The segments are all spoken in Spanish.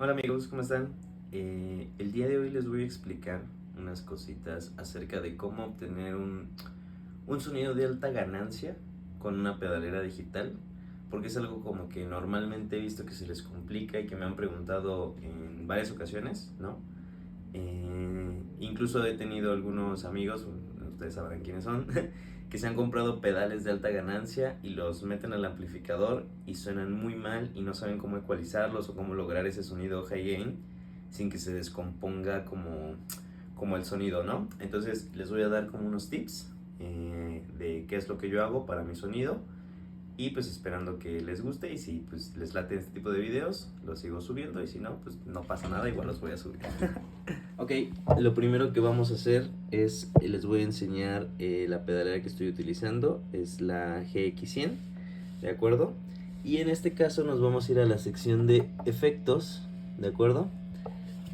Hola amigos, ¿cómo están? El día de hoy les voy a explicar unas cositas acerca de cómo obtener un sonido de alta ganancia con una pedalera digital, porque es algo como que normalmente he visto que se les complica y que me han preguntado en varias ocasiones, ¿no? Incluso he tenido algunos amigos, ustedes sabrán quiénes son, que se han comprado pedales de alta ganancia y los meten al amplificador y suenan muy mal y no saben cómo ecualizarlos o cómo lograr ese sonido high gain sin que se descomponga como el sonido, ¿no? Entonces les voy a dar como unos tips de qué es lo que yo hago para mi sonido y pues esperando que les guste y si pues les late este tipo de videos, los sigo subiendo y si no, pues no pasa nada, igual los voy a subir. Ok, lo primero que vamos a hacer es, les voy a enseñar la pedalera que estoy utilizando, es la GX100, ¿de acuerdo? Y en este caso nos vamos a ir a la sección de efectos, ¿de acuerdo?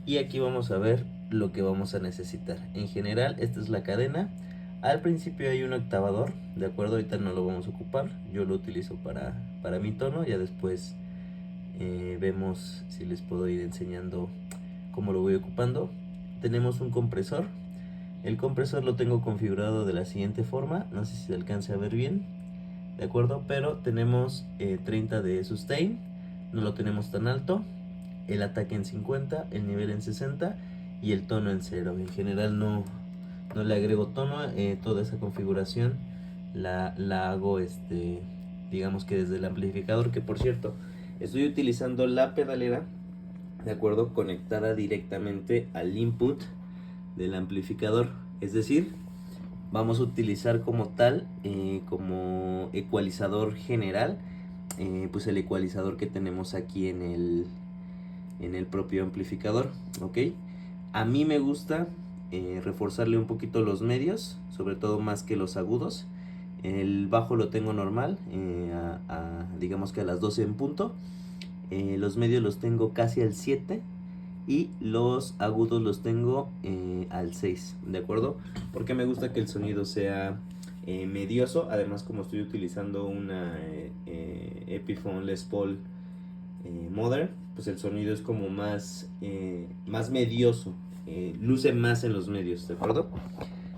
Y aquí vamos a ver lo que vamos a necesitar. En general, esta es la cadena. Al principio hay un octavador, ¿de acuerdo? Ahorita no lo vamos a ocupar, yo lo utilizo para mi tono, ya después vemos si les puedo ir enseñando cómo lo voy ocupando. Tenemos un compresor. El compresor lo tengo configurado de la siguiente forma, no sé si se alcance a ver bien, de acuerdo, pero tenemos 30 de sustain, no lo tenemos tan alto, el ataque en 50, el nivel en 60 y el tono en 0. En general no le agrego tono, toda esa configuración la hago digamos que desde el amplificador, que por cierto estoy utilizando la pedalera, de acuerdo, conectada directamente al input del amplificador, es decir, vamos a utilizar como tal, como ecualizador general, pues el ecualizador que tenemos aquí en el propio amplificador, ¿ok? A mí me gusta reforzarle un poquito los medios, sobre todo más que los agudos. El bajo lo tengo normal, digamos que a las 12 en punto. Los medios los tengo casi al 7 y los agudos los tengo al 6, ¿de acuerdo? Porque me gusta que el sonido sea medioso, además como estoy utilizando una Epiphone Les Paul Modern, pues el sonido es como más medioso, luce más en los medios, ¿de acuerdo?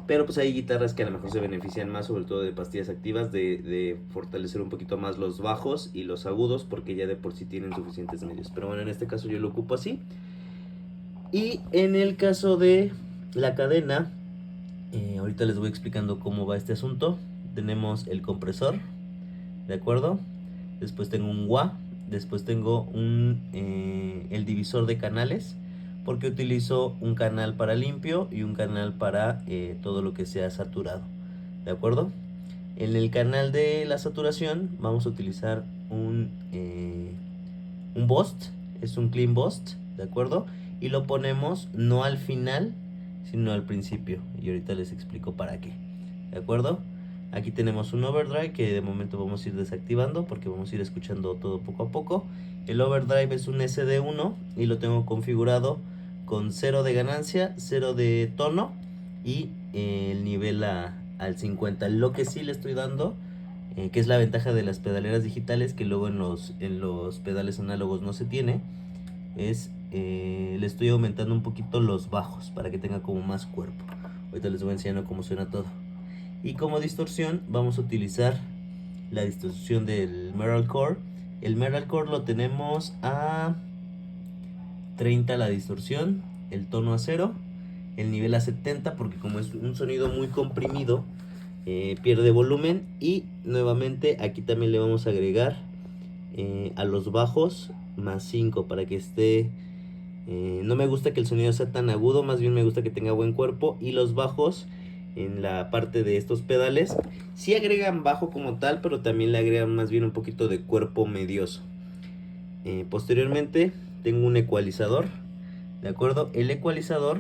Pero pues hay guitarras que a lo mejor se benefician más, sobre todo de pastillas activas, de fortalecer un poquito más los bajos y los agudos, porque ya de por sí tienen suficientes medios. Pero bueno, en este caso yo lo ocupo así. Y en el caso de la cadena, ahorita les voy explicando cómo va este asunto. Tenemos el compresor, ¿de acuerdo? Después tengo un wah, después tengo el divisor de canales, porque utilizo un canal para limpio y un canal para todo lo que sea saturado, ¿de acuerdo? En el canal de la saturación vamos a utilizar un boost, es un clean boost, ¿de acuerdo? Y lo ponemos no al final, sino al principio, y ahorita les explico para qué, ¿de acuerdo? Aquí tenemos un overdrive que de momento vamos a ir desactivando porque vamos a ir escuchando todo poco a poco. El overdrive es un SD1 y lo tengo configurado con 0 de ganancia, 0 de tono y el nivel al 50. Lo que sí le estoy dando, que es la ventaja de las pedaleras digitales, que luego en los pedales análogos no se tiene, es le estoy aumentando un poquito los bajos para que tenga como más cuerpo. Ahorita les voy enseñando cómo suena todo. Y como distorsión vamos a utilizar la distorsión del Metalcore. El Metalcore lo tenemos a 30 la distorsión, el tono a 0, el nivel a 70, porque como es un sonido muy comprimido, pierde volumen. Y nuevamente aquí también le vamos a agregar a los bajos más 5 para que esté... no me gusta que el sonido sea tan agudo, más bien me gusta que tenga buen cuerpo. Y los bajos en la parte de estos pedales sí agregan bajo como tal, pero también le agregan más bien un poquito de cuerpo medioso. Posteriormente tengo un ecualizador, ¿de acuerdo? El ecualizador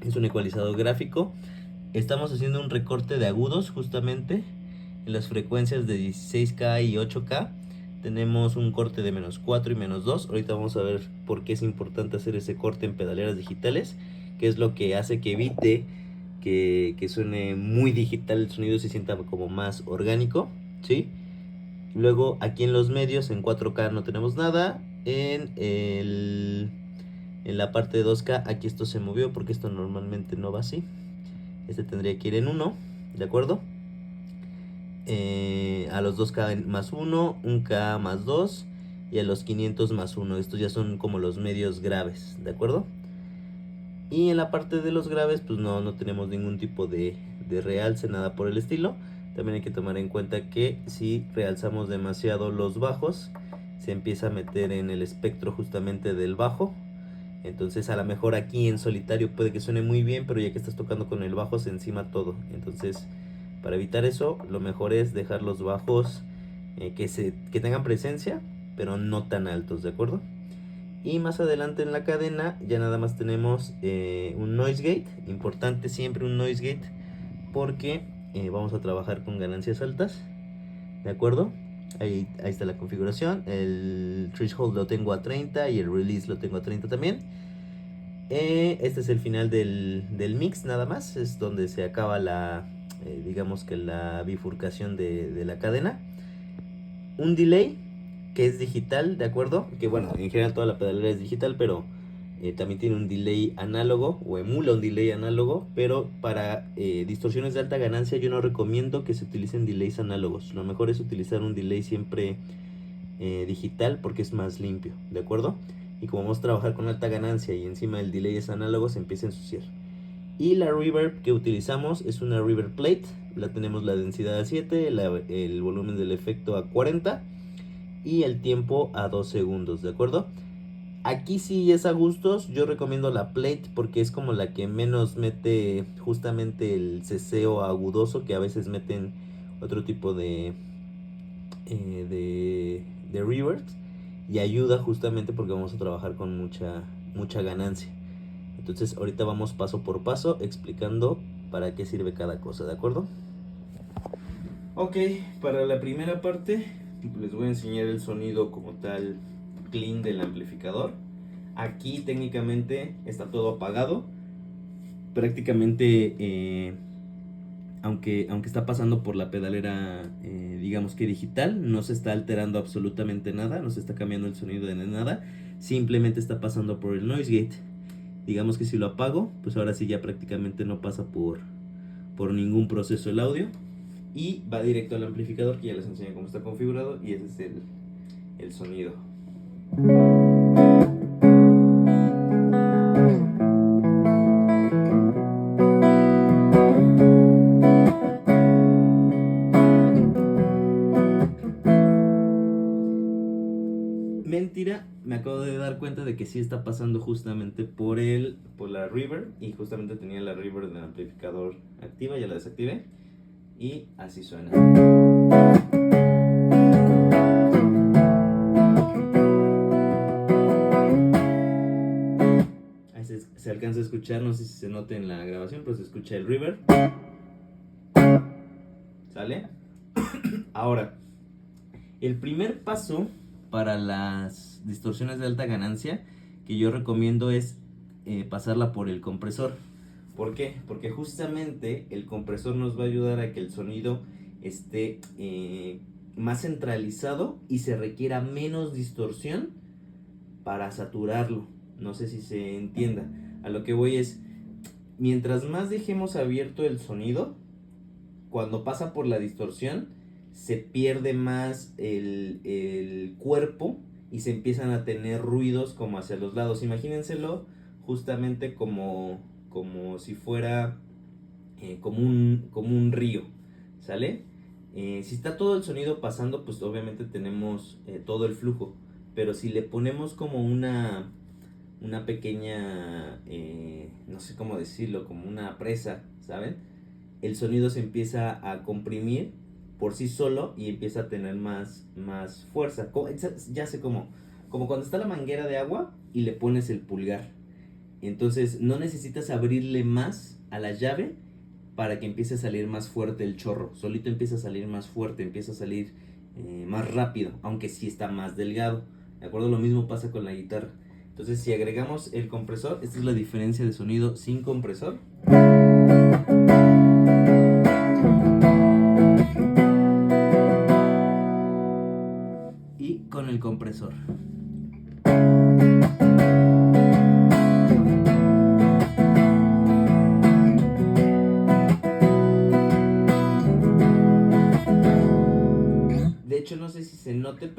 es un ecualizador gráfico. Estamos haciendo un recorte de agudos justamente en las frecuencias de 16K y 8K. Tenemos un corte de -4 y -2. Ahorita vamos a ver por qué es importante hacer ese corte en pedaleras digitales, que es lo que hace que evite que suene muy digital el sonido, se sienta como más orgánico, ¿sí? Luego aquí en los medios en 4K no tenemos nada, en la parte de 2K. Aquí esto se movió porque esto normalmente no va así. Este tendría que ir en 1, ¿de acuerdo? A los 2K más 1, 1K más 2 y a los 500 más 1. Estos ya son como los medios graves, ¿de acuerdo? Y en la parte de los graves pues no tenemos ningún tipo de realce, nada por el estilo. También hay que tomar en cuenta que si realzamos demasiado los bajos, se empieza a meter en el espectro justamente del bajo. Entonces a lo mejor aquí en solitario puede que suene muy bien, pero ya que estás tocando con el bajo se encima todo. Entonces para evitar eso, lo mejor es dejar los bajos que tengan presencia, pero no tan altos, ¿de acuerdo? Y más adelante en la cadena ya nada más tenemos un noise gate. Importante siempre un noise gate porque vamos a trabajar con ganancias altas, ¿de acuerdo? Ahí está la configuración. El threshold lo tengo a 30 y el release lo tengo a 30 también. Este es el final del mix nada más. Es donde se acaba digamos que la bifurcación de la cadena. Un delay que es digital, ¿de acuerdo? Que bueno, en general toda la pedalera es digital, pero también tiene un delay análogo o emula un delay análogo, pero para distorsiones de alta ganancia yo no recomiendo que se utilicen delays análogos. Lo mejor es utilizar un delay siempre digital porque es más limpio, ¿de acuerdo? Y como vamos a trabajar con alta ganancia y encima el delay es análogo, se empieza a ensuciar. Y la reverb que utilizamos es una reverb plate. La tenemos la densidad a 7, el volumen del efecto a 40 y el tiempo a 2 segundos, ¿de acuerdo? Aquí sí es a gustos. Yo recomiendo la plate porque es como la que menos mete justamente el ceseo agudoso, que a veces meten otro tipo de reverb, y ayuda justamente porque vamos a trabajar con mucha ganancia. Entonces ahorita vamos paso por paso explicando para qué sirve cada cosa, ¿de acuerdo? Ok, para la primera parte les voy a enseñar el sonido como tal clean del amplificador. Aquí técnicamente está todo apagado. Prácticamente aunque está pasando por la pedalera digamos que digital, no se está alterando absolutamente nada, no se está cambiando el sonido de nada, simplemente está pasando por el noise gate. Digamos que si lo apago, pues ahora sí ya prácticamente no pasa por ningún proceso el audio y va directo al amplificador, que ya les enseñé cómo está configurado, y ese es el sonido. Mentira, me acabo de dar cuenta de que sí está pasando justamente por la reverb, y justamente tenía la reverb del amplificador activa, ya la desactivé y así suena. Ahí se alcanza a escuchar, no sé si se nota en la grabación, pero se escucha el reverb. ¿Sale? Ahora, el primer paso para las distorsiones de alta ganancia que yo recomiendo es pasarla por el compresor. ¿Por qué? Porque justamente el compresor nos va a ayudar a que el sonido esté más centralizado y se requiera menos distorsión para saturarlo. No sé si se entienda. A lo que voy es, mientras más dejemos abierto el sonido, cuando pasa por la distorsión, se pierde más el cuerpo y se empiezan a tener ruidos como hacia los lados. Imagínenselo justamente como si fuera como un río, ¿sale? Si está todo el sonido pasando, pues obviamente tenemos todo el flujo, pero si le ponemos como una pequeña, no sé cómo decirlo, como una presa, ¿saben? El sonido se empieza a comprimir por sí solo y empieza a tener más fuerza. Ya sé cómo. Como cuando está la manguera de agua y le pones el pulgar. Entonces no necesitas abrirle más a la llave para que empiece a salir más fuerte el chorro. Solito empieza a salir más fuerte, empieza a salir más rápido, aunque sí está más delgado. ¿De acuerdo? Lo mismo pasa con la guitarra. Entonces si agregamos el compresor, esta es la diferencia de sonido sin compresor. Y con el compresor.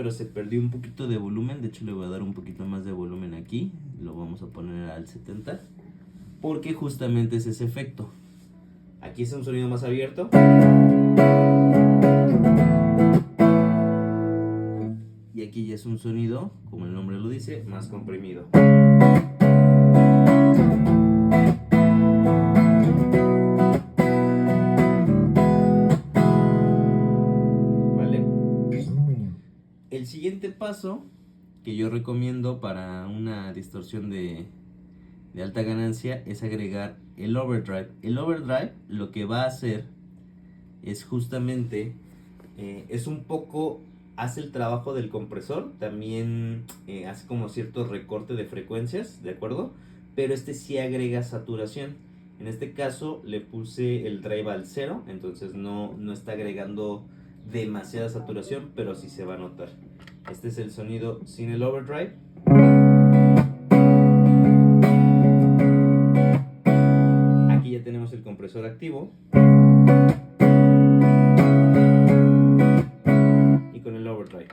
pero se perdió un poquito de volumen. De hecho le voy a dar un poquito más de volumen aquí, lo vamos a poner al 70, porque justamente es ese efecto. Aquí es un sonido más abierto y aquí ya es un sonido, como el nombre lo dice, más comprimido. El siguiente paso que yo recomiendo para una distorsión de alta ganancia es agregar el overdrive. El overdrive lo que va a hacer es justamente, es un poco, hace el trabajo del compresor, también hace como cierto recorte de frecuencias, ¿de acuerdo? Pero este sí agrega saturación. En este caso le puse el drive al 0, entonces no está agregando demasiada saturación, pero sí se va a notar. Este es el sonido sin el overdrive. Aquí ya tenemos el compresor activo. Y con el overdrive.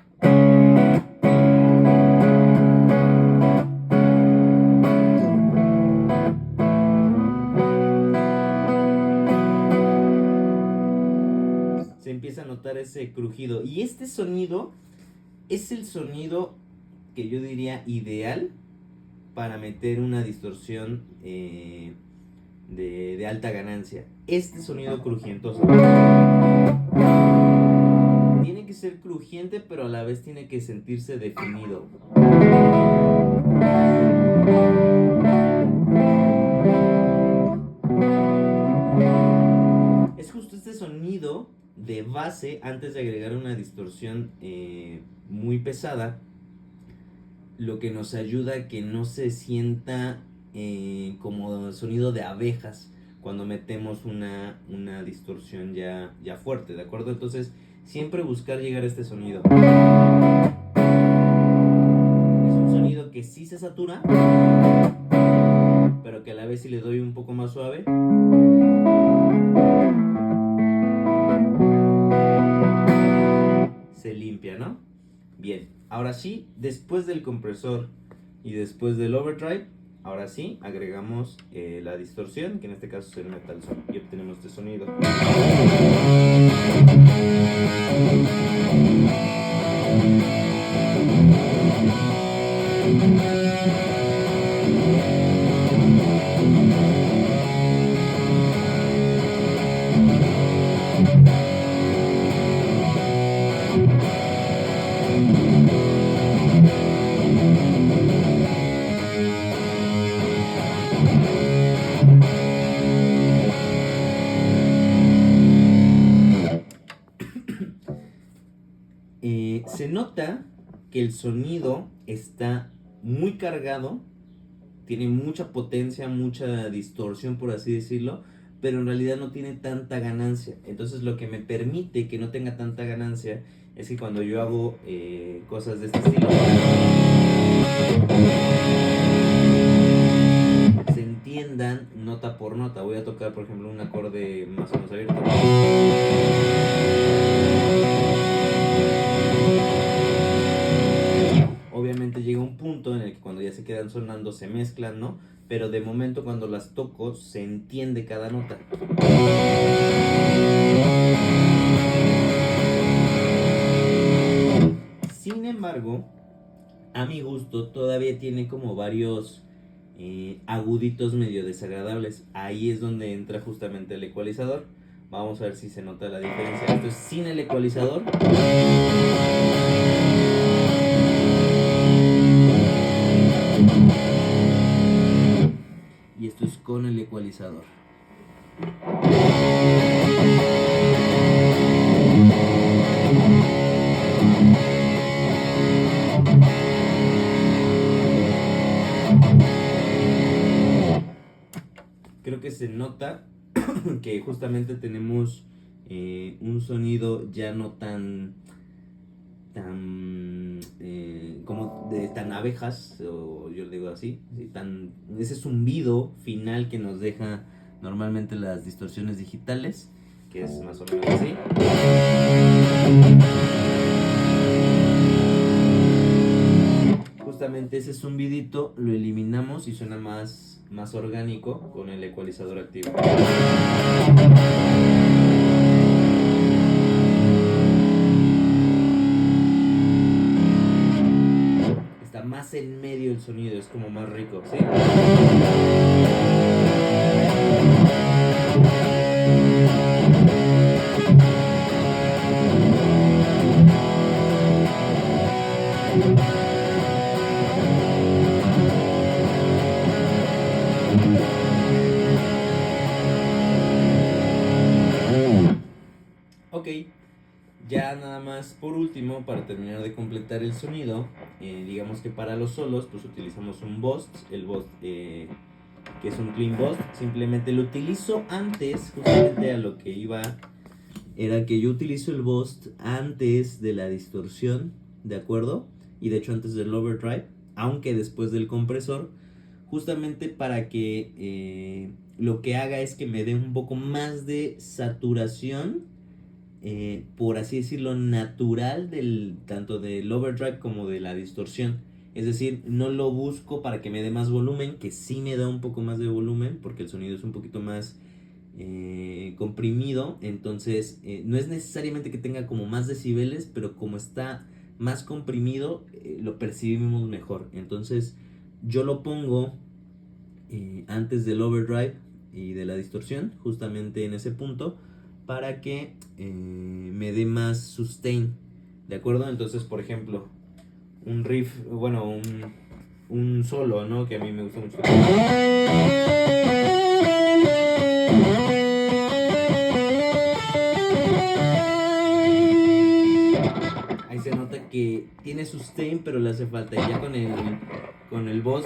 Se empieza a notar ese crujido. Y este sonido es el sonido que yo diría ideal para meter una distorsión de alta ganancia. Este sonido crujientoso. Tiene que ser crujiente, pero a la vez tiene que sentirse definido. Es justo este sonido de base antes de agregar una distorsión muy pesada, lo que nos ayuda a que no se sienta como sonido de abejas cuando metemos una distorsión ya fuerte, ¿de acuerdo? Entonces siempre buscar llegar a este sonido. Es un sonido que sí se satura, pero que a la vez si le doy un poco más suave, se limpia, ¿no? Bien, ahora sí, después del compresor y después del overdrive, ahora sí agregamos la distorsión, que en este caso es el metal son, y obtenemos este sonido. Se nota que el sonido está muy cargado, tiene mucha potencia, mucha distorsión, por así decirlo, pero en realidad no tiene tanta ganancia. Entonces lo que me permite que no tenga tanta ganancia es que cuando yo hago cosas de este estilo, se entiendan nota por nota. Voy a tocar, por ejemplo, un acorde más o menos abierto. Obviamente llega un punto en el que cuando ya se quedan sonando se mezclan, ¿no? Pero de momento cuando las toco se entiende cada nota. Sin embargo, a mi gusto todavía tiene como varios aguditos medio desagradables. Ahí es donde entra justamente el ecualizador. Vamos a ver si se nota la diferencia. Esto es sin el ecualizador. Y esto es con el ecualizador. Creo que se nota que justamente tenemos un sonido ya no tan como de tan abejas, o yo le digo así, ese zumbido final que nos deja normalmente las distorsiones digitales, que es más o menos así. justamente ese zumbidito lo eliminamos y suena más orgánico con el ecualizador activo. Está más en medio el sonido, es como más rico, ¿sí? Ok, ya nada más por último, para terminar de completar el sonido, digamos que para los solos pues utilizamos un Boost, el Boost que es un Clean Boost. Simplemente lo utilizo antes, justamente a lo que iba, era que yo utilizo el Boost antes de la distorsión, ¿de acuerdo? Y de hecho antes del overdrive, aunque después del compresor, justamente para que lo que haga es que me dé un poco más de saturación, por así decirlo, natural tanto del overdrive como de la distorsión. Es decir, no lo busco para que me dé más volumen, que sí me da un poco más de volumen, porque el sonido es un poquito más comprimido. Entonces, no es necesariamente que tenga como más decibeles, pero como está más comprimido, lo percibimos mejor. Entonces, yo lo pongo antes del overdrive y de la distorsión, justamente en ese punto, para que me dé más sustain, ¿de acuerdo? Entonces, por ejemplo, un riff, bueno, un solo, ¿no? Que a mí me gusta mucho. Ahí se nota que tiene sustain, pero le hace falta. Y ya con el boss.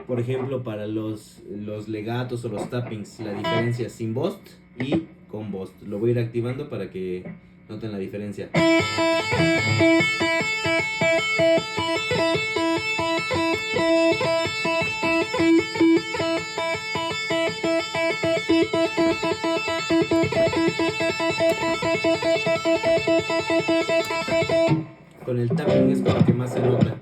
Por ejemplo, para los legatos o los tappings, la diferencia sin boost y con boost. Lo voy a ir activando para que noten la diferencia. Con el tapping es con lo que más se nota.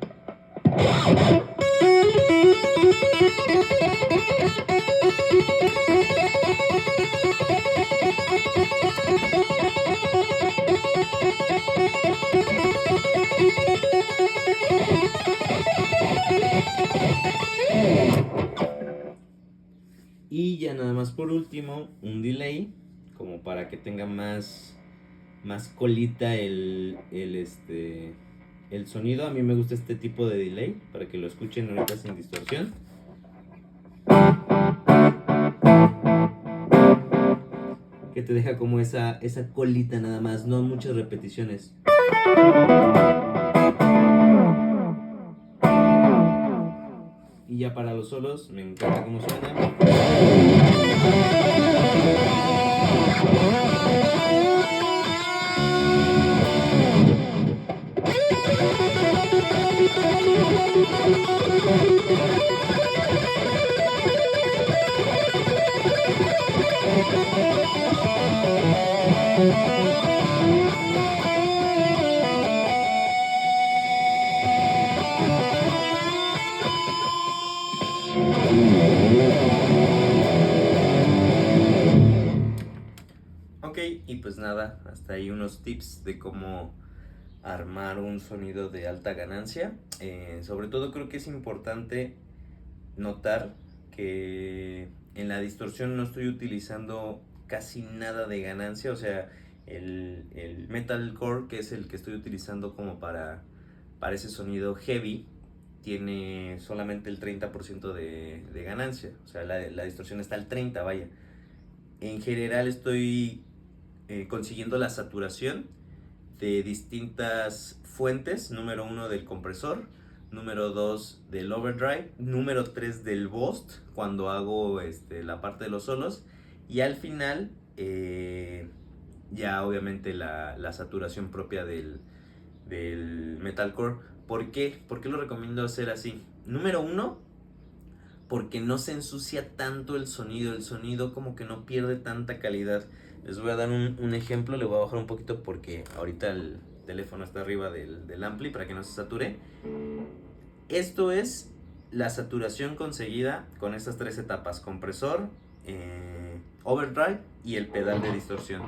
Y ya nada más por último, un delay, como para que tenga más colita el sonido. A mí me gusta este tipo de delay, para que lo escuchen ahorita sin distorsión. Que te deja como esa colita nada más, no muchas repeticiones. Y ya para los solos, me encanta cómo suena. Ok, y pues nada, hasta ahí unos tips de cómo armar un sonido de alta ganancia. Sobre todo creo que es importante notar que en la distorsión no estoy utilizando casi nada de ganancia. O sea, el metalcore, que es el que estoy utilizando como para ese sonido heavy, tiene solamente el 30% de ganancia. O sea, la distorsión está al 30%, vaya. En general estoy consiguiendo la saturación de distintas fuentes. Número 1 del compresor, número 2 del overdrive, número 3 del boost cuando hago la parte de los solos, y al final ya obviamente la saturación propia del metalcore. ¿Por qué? ¿Por qué lo recomiendo hacer así? Número 1, porque no se ensucia tanto el sonido como que no pierde tanta calidad. Les voy a dar un ejemplo, le voy a bajar un poquito porque ahorita el teléfono está arriba del ampli para que no se sature. Esto es la saturación conseguida con estas tres etapas: compresor, overdrive y el pedal de distorsión.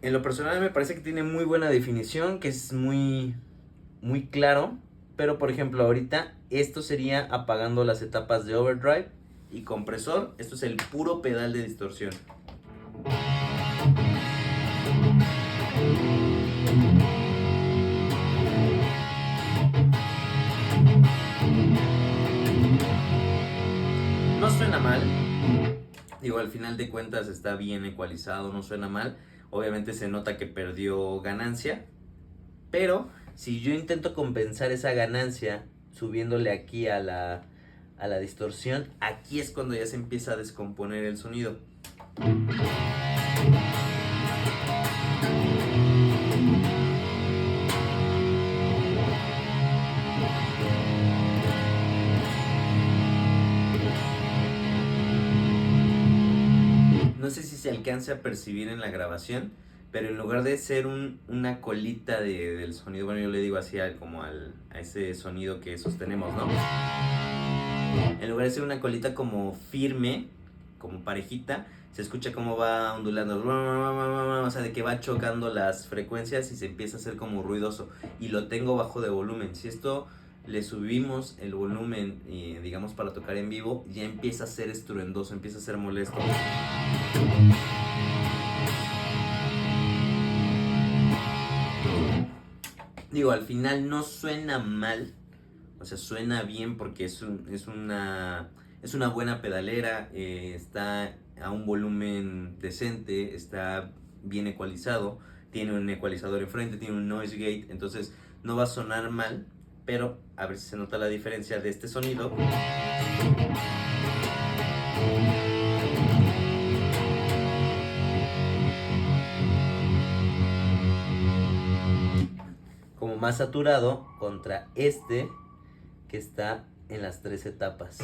En lo personal me parece que tiene muy buena definición, que es muy claro, pero por ejemplo ahorita esto sería apagando las etapas de overdrive y compresor. Esto es el puro pedal de distorsión. No suena mal, digo, al final de cuentas está bien ecualizado, no suena mal. Obviamente se nota que perdió ganancia, pero si yo intento compensar esa ganancia subiéndole aquí a la distorsión, aquí es cuando ya se empieza a descomponer el sonido. No sé si se alcanza a percibir en la grabación, pero en lugar de ser una colita del sonido, bueno, yo le digo así como a ese sonido que sostenemos, ¿no? En lugar de ser una colita como firme, como parejita, se escucha como va ondulando, o sea, de que va chocando las frecuencias y se empieza a hacer como ruidoso. Y lo tengo bajo de volumen. Si esto le subimos el volumen, digamos, para tocar en vivo, ya empieza a ser estruendoso, empieza a ser molesto. Digo, al final no suena mal, o sea, suena bien porque es una buena pedalera, está a un volumen decente, está bien ecualizado, tiene un ecualizador enfrente, tiene un noise gate, entonces no va a sonar mal, pero a ver si se nota la diferencia de este sonido. Como más saturado contra este que está en las tres etapas.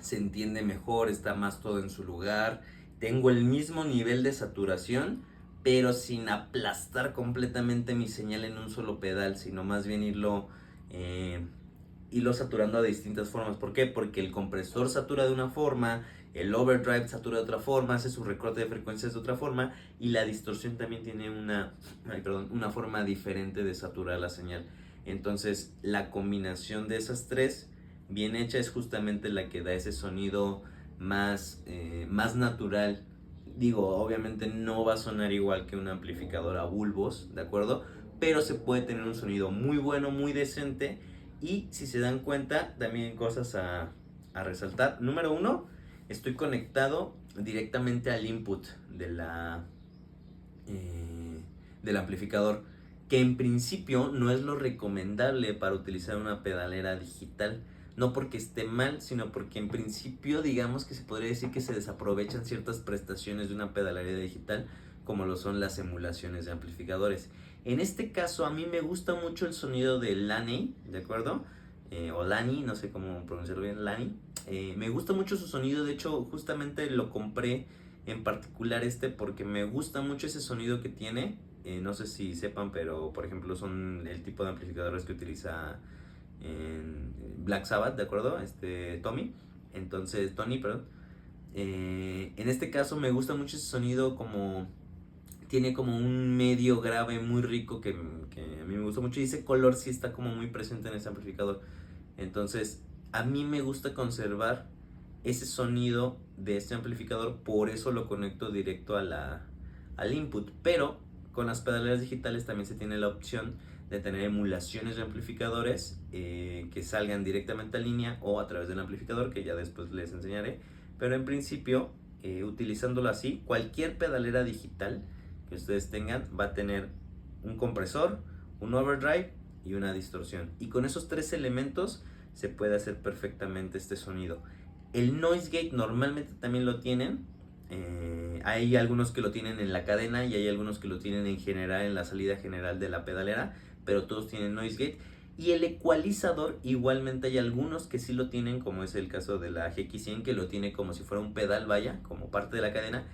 Se entiende mejor, está más todo en su lugar. Tengo el mismo nivel de saturación, pero sin aplastar completamente mi señal en un solo pedal, sino más bien irlo saturando de distintas formas. ¿Por qué? Porque el compresor satura de una forma, el overdrive satura de otra forma, hace su recorte de frecuencias de otra forma, y la distorsión también tiene una forma diferente de saturar la señal. Entonces la combinación de esas tres bien hecha es justamente la que da ese sonido más natural. Digo, obviamente no va a sonar igual que un amplificador a bulbos, ¿de acuerdo? Pero se puede tener un sonido muy bueno, muy decente. Y si se dan cuenta, también cosas a resaltar. Número 1, estoy conectado directamente al input del amplificador, que en principio no es lo recomendable para utilizar una pedalera digital. No porque esté mal, sino porque en principio digamos que se podría decir que se desaprovechan ciertas prestaciones de una pedalera digital, como lo son las emulaciones de amplificadores. En este caso a mí me gusta mucho el sonido de Laney, ¿de acuerdo? O Lani, no sé cómo pronunciarlo bien, Lani. Me gusta mucho su sonido, de hecho justamente lo compré en particular porque me gusta mucho ese sonido que tiene. No sé si sepan, pero por ejemplo son el tipo de amplificadores que utiliza en Black Sabbath, ¿de acuerdo? Tony, perdón. En este caso me gusta mucho ese sonido, tiene como un medio grave muy rico que a mí me gusta mucho, y ese color sí está como muy presente en ese amplificador. Entonces a mí me gusta conservar ese sonido de este amplificador, por eso lo conecto directo al input. Pero con las pedaleras digitales también se tiene la opción de tener emulaciones de amplificadores que salgan directamente a línea o a través del amplificador, que ya después les enseñaré. Pero en principio, utilizándolo así, cualquier pedalera digital que ustedes tengan va a tener un compresor, un overdrive y una distorsión. Y con esos tres elementos se puede hacer perfectamente este sonido. El noise gate normalmente también lo tienen. Hay algunos que lo tienen en la cadena y hay algunos que lo tienen en general en la salida general de la pedalera, pero todos tienen noise gate. Y el ecualizador igualmente hay algunos que sí lo tienen, como es el caso de la GX100, que lo tiene como si fuera un pedal, vaya, como parte de la cadena,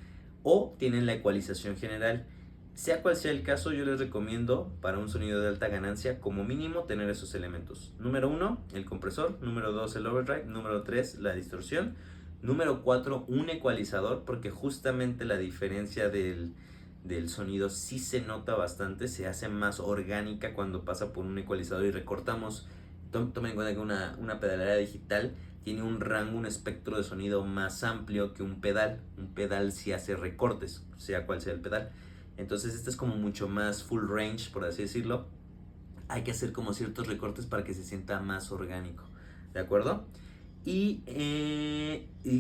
o tienen la ecualización general. Sea cual sea el caso, yo les recomiendo para un sonido de alta ganancia como mínimo tener esos elementos. Número 1, el compresor. Número 2, el overdrive. Número 3, la distorsión. Número 4, un ecualizador, porque justamente la diferencia del sonido sí se nota bastante, se hace más orgánica cuando pasa por un ecualizador y recortamos. Tomen en cuenta que una pedalera digital tiene un rango, un espectro de sonido más amplio que un pedal. Un pedal sí hace recortes, sea cual sea el pedal. Entonces este es como mucho más full range, por así decirlo. Hay que hacer como ciertos recortes para que se sienta más orgánico, ¿de acuerdo? Y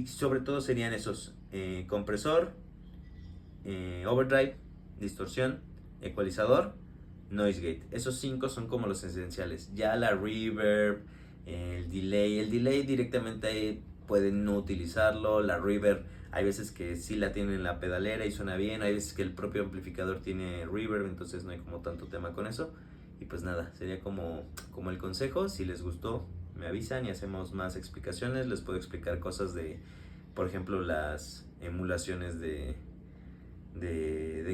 sobre todo serían esos, compresor, overdrive, distorsión, ecualizador, noise gate. Esos 5 son como los esenciales. Ya la reverb, el delay directamente pueden no utilizarlo. La reverb hay veces que sí la tienen en la pedalera y suena bien, hay veces que el propio amplificador tiene reverb, entonces no hay como tanto tema con eso. Y pues nada, sería como el consejo. Si les gustó, me avisan y hacemos más explicaciones. Les puedo explicar cosas de, por ejemplo, las emulaciones de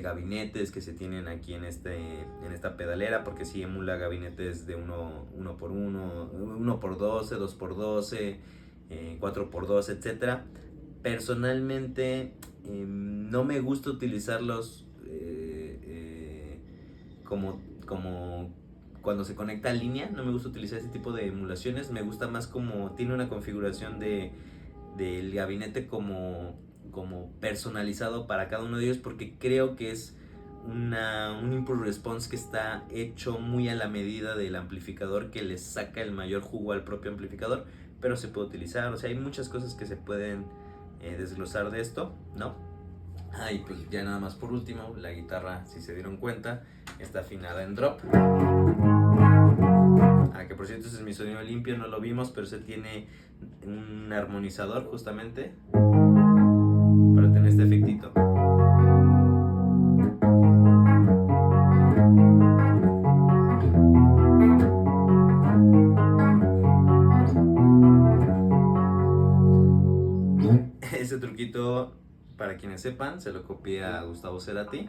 gabinetes que se tienen aquí en esta pedalera, porque sí emula gabinetes de 1x1, 1x12, 2x12, 4x12, etcétera. Personalmente no me gusta utilizarlos como cuando se conecta a línea. No me gusta utilizar ese tipo de emulaciones. Me gusta más como tiene una configuración del gabinete como personalizado para cada uno de ellos, porque creo que es un input response que está hecho muy a la medida del amplificador, que le saca el mayor jugo al propio amplificador, pero se puede utilizar. O sea, hay muchas cosas que se pueden desglosar de esto, ¿no? Y pues ya nada más por último, la guitarra, si se dieron cuenta, está afinada en drop. Que por cierto ese es mi sonido limpio, no lo vimos, pero se tiene un armonizador justamente para tener este efectito. Ese truquito, para quienes sepan, se lo copié a Gustavo Cerati.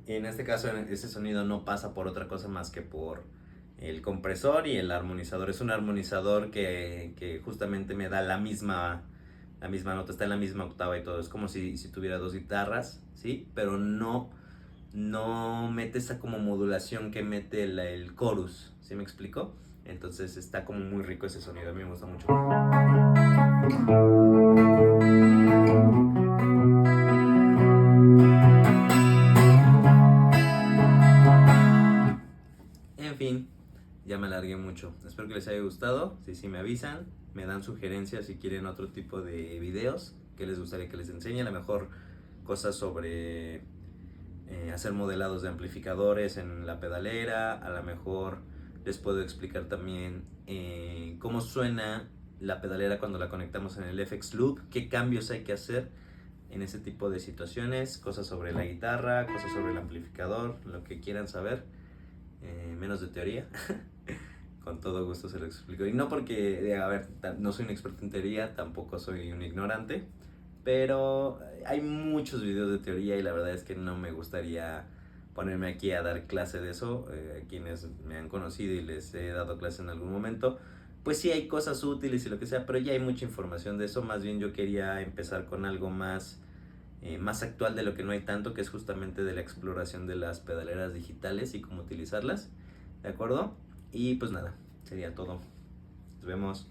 En este caso, ese sonido no pasa por otra cosa más que por el compresor y el armonizador. Es un armonizador que justamente me da la misma nota, está en la misma octava y todo. Es como si tuviera dos guitarras, ¿sí? Pero no mete esa como modulación que mete el chorus, ¿sí me explico? Entonces está como muy rico ese sonido, a mí me gusta mucho. En fin, ya me alargué mucho. Espero que les haya gustado. Si me avisan, me dan sugerencias si quieren otro tipo de videos que les gustaría que les enseñe. A lo mejor cosas sobre hacer modelados de amplificadores en la pedalera. A lo mejor les puedo explicar también cómo suena la pedalera cuando la conectamos en el FX Loop, qué cambios hay que hacer en ese tipo de situaciones, cosas sobre la guitarra, cosas sobre el amplificador, lo que quieran saber, menos de teoría. Con todo gusto se lo explico. Y no porque, a ver, no soy un experto en teoría, tampoco soy un ignorante, pero hay muchos videos de teoría y la verdad es que no me gustaría ponerme aquí a dar clase de eso. Quienes me han conocido y les he dado clase en algún momento, pues sí hay cosas útiles y lo que sea, pero ya hay mucha información de eso. Más bien yo quería empezar con algo más actual, de lo que no hay tanto, que es justamente de la exploración de las pedaleras digitales y cómo utilizarlas, ¿de acuerdo? Y pues nada, sería todo. Nos vemos.